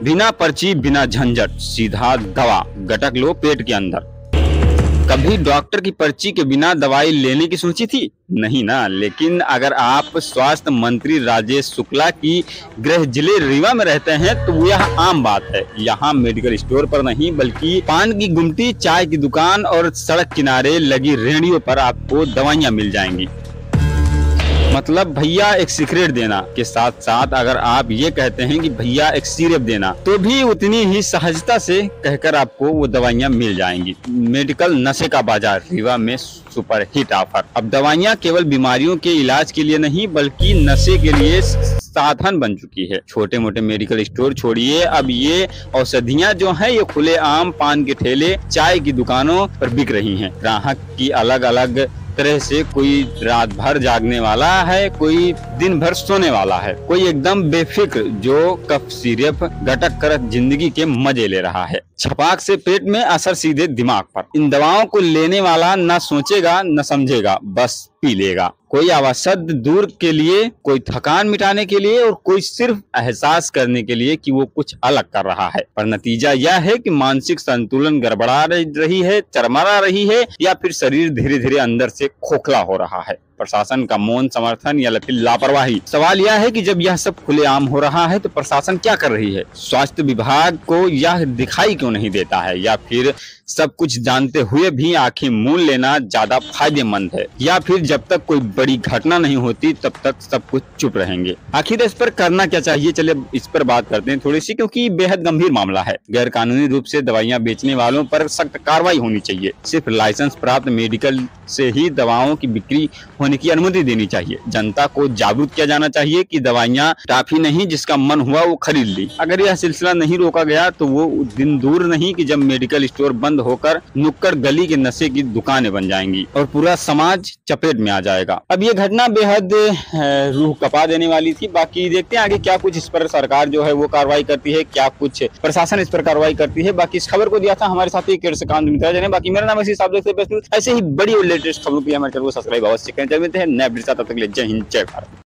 बिना पर्ची बिना झंझट सीधा दवा गटक लो पेट के अंदर। कभी डॉक्टर की पर्ची के बिना दवाई लेने की सोची थी? नहीं ना। लेकिन अगर आप स्वास्थ्य मंत्री राजेश शुक्ला की गृह जिले रीवा में रहते हैं तो यह आम बात है। यहाँ मेडिकल स्टोर पर नहीं बल्कि पान की गुमटी, चाय की दुकान और सड़क किनारे लगी रेहड़ियों पर आपको दवाइयाँ मिल जाएंगी। मतलब भैया एक सिगरेट देना के साथ साथ अगर आप ये कहते हैं कि भैया एक सिरप देना तो भी उतनी ही सहजता से कहकर आपको वो दवाइयाँ मिल जाएंगी। मेडिकल नशे का बाजार रीवा में सुपर हिट ऑफर। अब दवाइयाँ केवल बीमारियों के इलाज के लिए नहीं बल्कि नशे के लिए साधन बन चुकी है। छोटे मोटे मेडिकल स्टोर छोड़िए, अब ये औषधियाँ जो हैं ये खुले आम पान के ठेले, चाय की दुकानों पर बिक रही हैं। ग्राहक की अलग अलग तरह से, कोई रात भर जागने वाला है, कोई दिन भर सोने वाला है, कोई एकदम बेफिक्र जो कफ सिरप गटक कर जिंदगी के मजे ले रहा है। छपाक से पेट में, असर सीधे दिमाग पर। इन दवाओं को लेने वाला न सोचेगा न समझेगा, बस पी लेगा। कोई अवसाद दूर के लिए, कोई थकान मिटाने के लिए और कोई सिर्फ एहसास करने के लिए कि वो कुछ अलग कर रहा है। पर नतीजा यह है कि मानसिक संतुलन गड़बड़ा रही है, चरमरा रही है या फिर शरीर धीरे धीरे अंदर से खोखला हो रहा है। प्रशासन का मौन समर्थन या फिर लापरवाही। सवाल यह है कि जब यह सब खुलेआम हो रहा है तो प्रशासन क्या कर रही है? स्वास्थ्य विभाग को यह दिखाई क्यों नहीं देता है? या फिर सब कुछ जानते हुए भी आंखें मूंद लेना ज्यादा फायदेमंद है? या फिर जब तक कोई बड़ी घटना नहीं होती तब तक सब कुछ चुप रहेंगे? आखिर इस पर करना क्या चाहिए? चलिए इस पर बात करते हैं थोड़ी सी, क्योंकि बेहद गंभीर मामला है। गैर कानूनी रूप से दवाइयां बेचने वालों पर सख्त कार्रवाई होनी चाहिए। सिर्फ लाइसेंस प्राप्त मेडिकल से ही दवाओं की बिक्री होने की अनुमति देनी चाहिए। जनता को जागरूक किया जाना चाहिए कि दवाइयां टाफी नहीं, जिसका मन हुआ वो खरीद ली। अगर यह सिलसिला नहीं रोका गया तो वो दिन दूर नहीं कि जब मेडिकल स्टोर बंद होकर नुक्कड़ गली के नशे की दुकानें बन जाएंगी और पूरा समाज चपेट में आ जाएगा। अब ये घटना बेहद रूह कपा देने वाली थी। बाकी देखते हैं आगे क्या कुछ इस पर सरकार जो है वो कार्रवाई करती है, क्या कुछ प्रशासन इस पर कार्रवाई करती है। बाकी इस खबर को दिया था हमारे साथी कीर्तिकांत मित्रा ने। बाकी मेरा नाम ऐसे ही बड़ी और लेटेस्ट खबरों की हमारे चैनल को सब्सक्राइब अवश्य करें। चलते हैं नए अपडेट के साथ, तब तक के लिए जय हिंद जय भारत।